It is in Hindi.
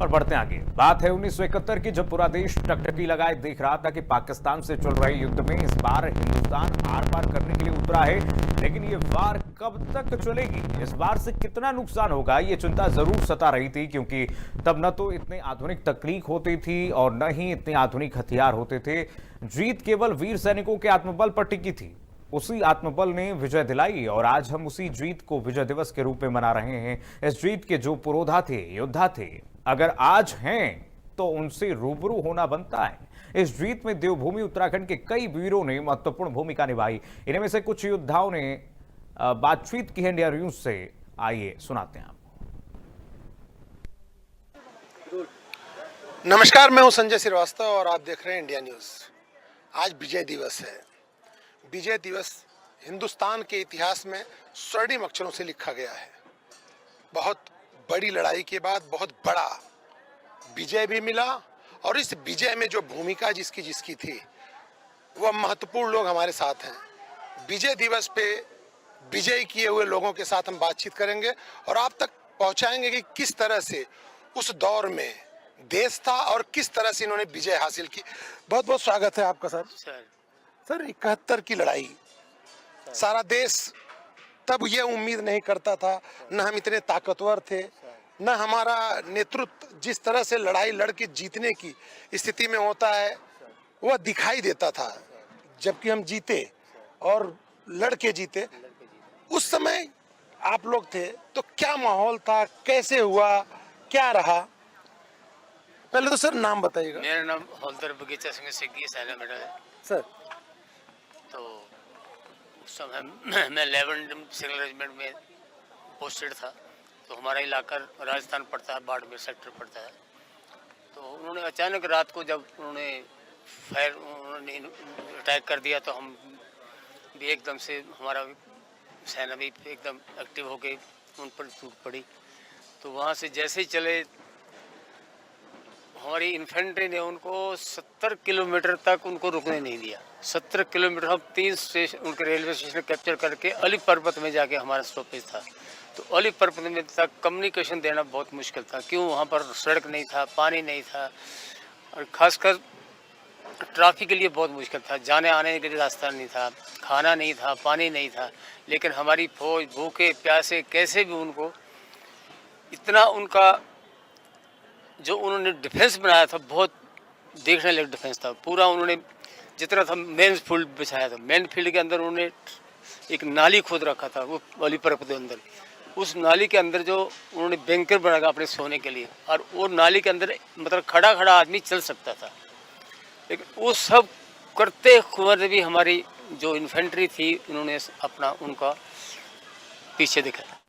और बढ़ते आगे। बात है 1971 की, जब पूरा देश टकटकी लगाए देख रहा था कि पाकिस्तान से चल रहे युद्ध में इस बार हिंदुस्तान आर पार करने के लिए उतरा है, लेकिन ये वार कब तक चलेगी, इस बार से कितना नुकसान होगा, ये चिंता जरूर सता रही थी। क्योंकि तब न तो इतनी आधुनिक तकनीक होती थी और न ही इतने आधुनिक हथियार होते थे। जीत केवल वीर सैनिकों के आत्मबल पर टिकी थी। उसी आत्मबल ने विजय दिलाई और आज हम उसी जीत को विजय दिवस के रूप में मना रहे हैं। इस जीत के जो पुरोधा थे, योद्धा थे, अगर आज हैं तो उनसे रूबरू होना बनता है। इस जीत में देवभूमि उत्तराखंड के कई वीरों ने महत्वपूर्ण भूमिका निभाई। इनमें में से कुछ योद्धाओं ने बातचीत की है इंडिया न्यूज से। आइए सुनाते हैं। नमस्कार, मैं हूं संजय श्रीवास्तव और आप देख रहे हैं इंडिया न्यूज। आज विजय दिवस है। विजय दिवस हिंदुस्तान के इतिहास में स्वर्णिम अक्षरों से लिखा गया है। बहुत बड़ी लड़ाई के बाद बहुत बड़ा विजय भी मिला और इस विजय में जो भूमिका जिसकी थी वह महत्वपूर्ण लोग हमारे साथ हैं। विजय दिवस पे विजय किए हुए लोगों के साथ हम बातचीत करेंगे और आप तक पहुंचाएंगे कि किस तरह से उस दौर में देश था और किस तरह से इन्होंने विजय हासिल की। बहुत बहुत स्वागत है आपका सर। सर 71 की लड़ाई, सारा देश तब यह उम्मीद नहीं करता था, न हम इतने ताकतवर थे, न हमारा नेतृत्व जिस तरह से लड़ाई लड़के जीतने की स्थिति में होता है वह दिखाई देता था। जबकि हम जीते और लड़के जीते। उस समय आप लोग थे तो क्या माहौल था, कैसे हुआ, क्या रहा? पहले तो सर नाम बताइएगा। मेरा नाम हौलदार बगीचा सिंह सिग्गी सैना मेरा है सर। तो उस समय मैं 11 सिविल रेजिमेंट में पोस्टेड था। तो हमारा इलाका राजस्थान पड़ता है, बाड़मेर सेक्टर पड़ता है। तो उन्होंने अचानक रात को जब उन्होंने अटैक कर दिया तो हम भी एकदम से, हमारा सेना भी एकदम एक्टिव हो गई, उन पर टूट पड़ी। तो वहाँ से जैसे ही चले, हमारी इन्फेंट्री ने उनको 70 किलोमीटर तक उनको रुकने नहीं दिया। 70 किलोमीटर हम 3 स्टेशन उनके रेलवे स्टेशन कैप्चर करके अली पर्वत में जाके हमारा स्टॉपेज था। तो अली पर्वत में तक कम्युनिकेशन देना बहुत मुश्किल था। क्यों? वहाँ पर सड़क नहीं था, पानी नहीं था और खासकर ट्रैफिक के लिए बहुत मुश्किल था। जाने आने के लिए रास्ता नहीं था, खाना नहीं था, पानी नहीं था। लेकिन हमारी फौज भूखे प्यासे कैसे भी उनको, इतना उनका जो उन्होंने डिफेंस बनाया था, बहुत देखने लायक डिफेंस था। पूरा उन्होंने जितना था मेन फील्ड बिछाया था। मेन फील्ड के अंदर उन्होंने एक नाली खोद रखा था वो वाली पर्वत के अंदर। उस नाली के अंदर जो उन्होंने बैंकर बनाया अपने सोने के लिए, और वो नाली के अंदर मतलब खड़ा खड़ा आदमी चल सकता था। लेकिन वो सब करते हुए भी हमारी जो इन्फेंट्री थी उन्होंने अपना उनका पीछे दिखाया।